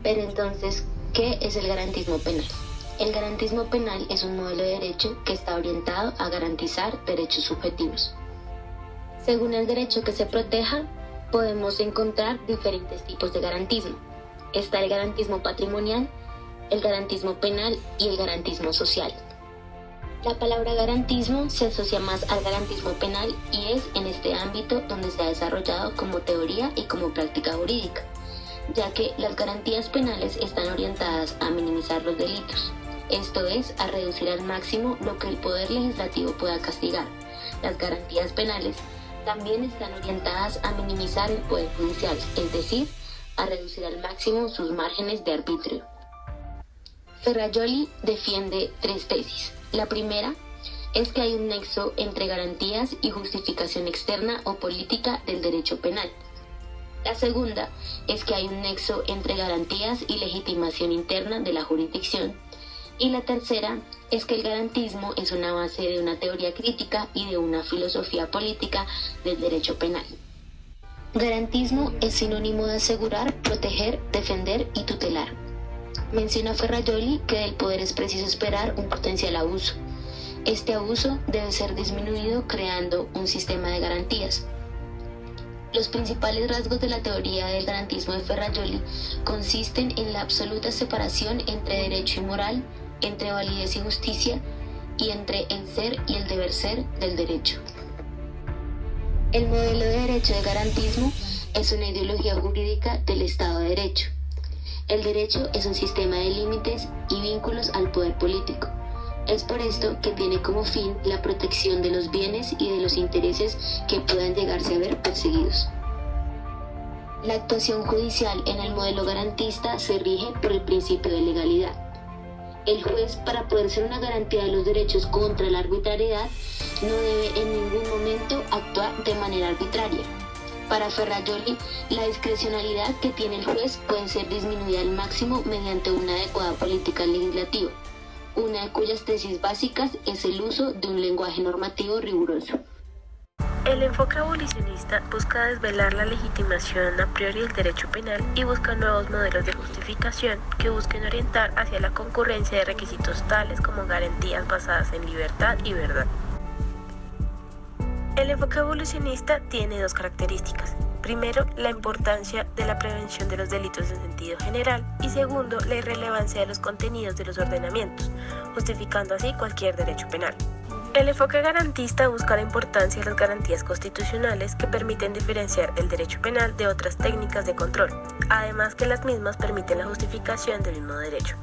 Pero entonces, ¿qué es el garantismo penal? El garantismo penal es un modelo de derecho que está orientado a garantizar derechos subjetivos. Según el derecho que se proteja, podemos encontrar diferentes tipos de garantismo. Está el garantismo patrimonial, el garantismo penal y el garantismo social. La palabra garantismo se asocia más al garantismo penal y es en este ámbito donde se ha desarrollado como teoría y como práctica jurídica, ya que las garantías penales están orientadas a minimizar los delitos, esto es, a reducir al máximo lo que el Poder Legislativo pueda castigar. Las garantías penales también están orientadas a minimizar el Poder Judicial, es decir, a reducir al máximo sus márgenes de arbitrio. Ferrajoli defiende tres tesis. La primera es que hay un nexo entre garantías y justificación externa o política del derecho penal. La segunda es que hay un nexo entre garantías y legitimación interna de la jurisdicción. Y la tercera es que el garantismo es una base de una teoría crítica y de una filosofía política del derecho penal. Garantismo es sinónimo de asegurar, proteger, defender y tutelar. Menciona Ferrajoli que del poder es preciso esperar un potencial abuso. Este abuso debe ser disminuido creando un sistema de garantías. Los principales rasgos de la teoría del garantismo de Ferrajoli consisten en la absoluta separación entre derecho y moral, entre validez y justicia, y entre el ser y el deber ser del derecho. El modelo de derecho de garantismo es una ideología jurídica del Estado de Derecho. El derecho es un sistema de límites y vínculos al poder político. Es por esto que tiene como fin la protección de los bienes y de los intereses que puedan llegarse a ver perseguidos. La actuación judicial en el modelo garantista se rige por el principio de legalidad. El juez, para poder ser una garantía de los derechos contra la arbitrariedad, no debe en ningún momento actuar de manera arbitraria. Para Ferrajoli, la discrecionalidad que tiene el juez puede ser disminuida al máximo mediante una adecuada política legislativa, una de cuyas tesis básicas es el uso de un lenguaje normativo riguroso. El enfoque abolicionista busca desvelar la legitimación a priori del derecho penal y busca nuevos modelos de justificación que busquen orientar hacia la concurrencia de requisitos tales como garantías basadas en libertad y verdad. El enfoque evolucionista tiene dos características. Primero, la importancia de la prevención de los delitos en sentido general y segundo, la irrelevancia de los contenidos de los ordenamientos, justificando así cualquier derecho penal. El enfoque garantista busca la importancia de las garantías constitucionales que permiten diferenciar el derecho penal de otras técnicas de control, además que las mismas permiten la justificación del mismo derecho.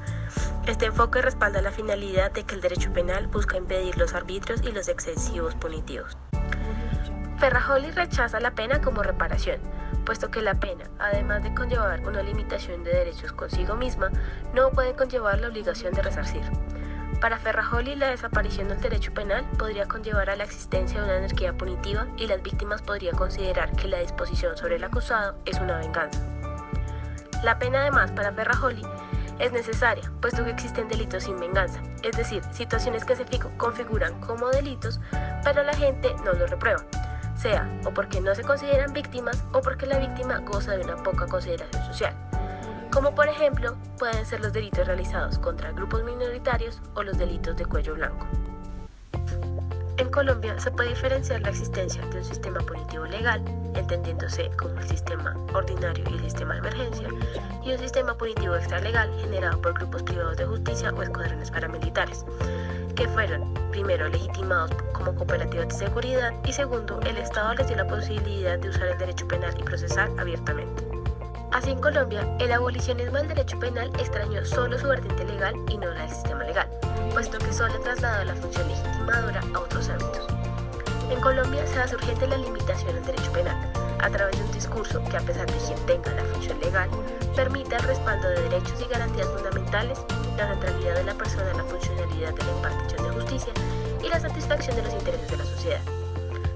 Este enfoque respalda la finalidad de que el derecho penal busca impedir los arbitrios y los excesivos punitivos. Ferrajoli rechaza la pena como reparación, puesto que la pena, además de conllevar una limitación de derechos consigo misma, no puede conllevar la obligación de resarcir. Para Ferrajoli, la desaparición del derecho penal podría conllevar a la existencia de una anarquía punitiva y las víctimas podrían considerar que la disposición sobre el acusado es una venganza. La pena, además, para Ferrajoli, es necesaria, puesto que existen delitos sin venganza, es decir, situaciones que se configuran como delitos, pero la gente no los reprueba, sea o porque no se consideran víctimas o porque la víctima goza de una poca consideración social, como por ejemplo pueden ser los delitos realizados contra grupos minoritarios o los delitos de cuello blanco. En Colombia se puede diferenciar la existencia de un sistema punitivo legal, entendiéndose como el sistema ordinario y el sistema de emergencia, y un sistema punitivo extralegal generado por grupos privados de justicia o escuadrones paramilitares, que fueron, primero, legitimados como cooperativas de seguridad y segundo, el Estado les dio la posibilidad de usar el derecho penal y procesar abiertamente. Así en Colombia, el abolicionismo del derecho penal extrañó solo su vertiente legal y no la del sistema legal, puesto que solo trasladó la función legitimadora a otros ámbitos. En Colombia se hace urgente la limitación del derecho penal, a través de un discurso que, a pesar de quien tenga la función legal, permita el respaldo de derechos y garantías fundamentales, la centralidad de la persona en la funcionalidad de la impartición de justicia y la satisfacción de los intereses de la sociedad.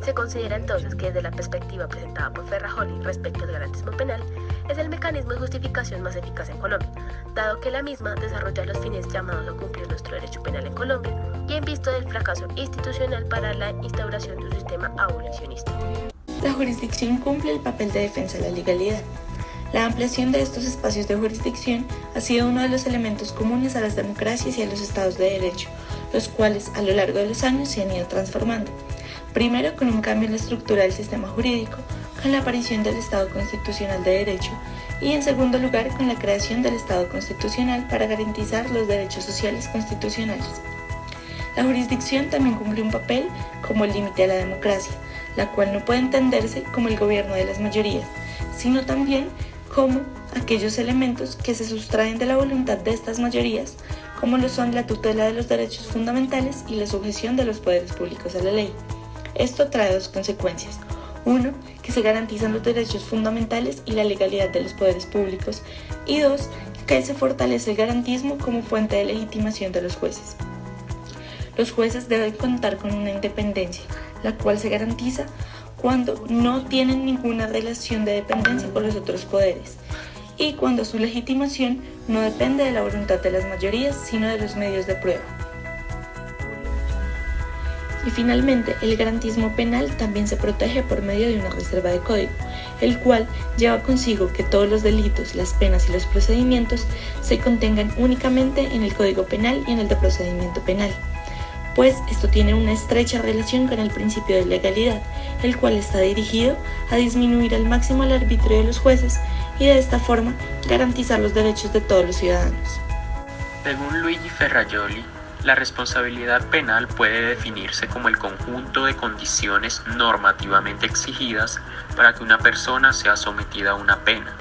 Se considera entonces que desde la perspectiva presentada por Ferrajoli respecto al garantismo penal, es el mecanismo de justificación más eficaz en Colombia, dado que la misma desarrolla los fines llamados a cumplir nuestro derecho penal en Colombia y en vista del fracaso institucional para la instauración de un sistema abolicionista. La jurisdicción cumple el papel de defensa de la legalidad. La ampliación de estos espacios de jurisdicción ha sido uno de los elementos comunes a las democracias y a los estados de derecho, los cuales a lo largo de los años se han ido transformando. Primero con un cambio en la estructura del sistema jurídico, con la aparición del Estado Constitucional de Derecho, y en segundo lugar con la creación del Estado Constitucional para garantizar los derechos sociales constitucionales. La jurisdicción también cumple un papel como el límite a la democracia, la cual no puede entenderse como el gobierno de las mayorías, sino también como aquellos elementos que se sustraen de la voluntad de estas mayorías, como lo son la tutela de los derechos fundamentales y la sujeción de los poderes públicos a la ley. Esto trae dos consecuencias. Uno, que se garantizan los derechos fundamentales y la legalidad de los poderes públicos. Y dos, que se fortalece el garantismo como fuente de legitimación de los jueces. Los jueces deben contar con una independencia, la cual se garantiza cuando no tienen ninguna relación de dependencia con los otros poderes y cuando su legitimación no depende de la voluntad de las mayorías, sino de los medios de prueba. Y finalmente, el garantismo penal también se protege por medio de una reserva de código, el cual lleva consigo que todos los delitos, las penas y los procedimientos se contengan únicamente en el Código Penal y en el de procedimiento penal, pues esto tiene una estrecha relación con el principio de legalidad, el cual está dirigido a disminuir al máximo el arbitrio de los jueces y de esta forma garantizar los derechos de todos los ciudadanos. Según Luigi Ferrajoli, la responsabilidad penal puede definirse como el conjunto de condiciones normativamente exigidas para que una persona sea sometida a una pena.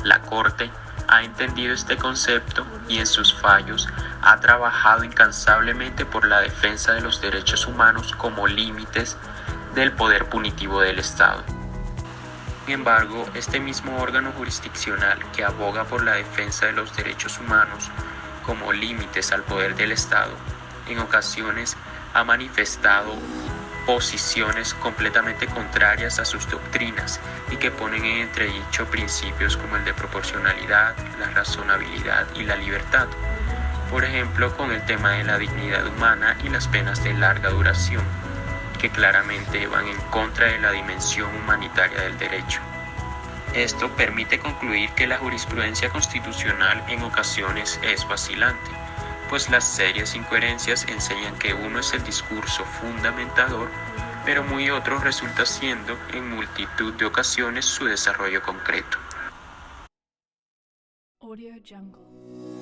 La Corte ha entendido este concepto y en sus fallos ha trabajado incansablemente por la defensa de los derechos humanos como límites del poder punitivo del Estado. Sin embargo, este mismo órgano jurisdiccional que aboga por la defensa de los derechos humanos como límites al poder del Estado, en ocasiones ha manifestado posiciones completamente contrarias a sus doctrinas y que ponen en entredicho principios como el de proporcionalidad, la razonabilidad y la libertad. Por ejemplo, con el tema de la dignidad humana y las penas de larga duración, que claramente van en contra de la dimensión humanitaria del derecho. Esto permite concluir que la jurisprudencia constitucional en ocasiones es vacilante, pues las serias incoherencias enseñan que uno es el discurso fundamentador, pero muy otro resulta siendo en multitud de ocasiones su desarrollo concreto. Audio Jungle.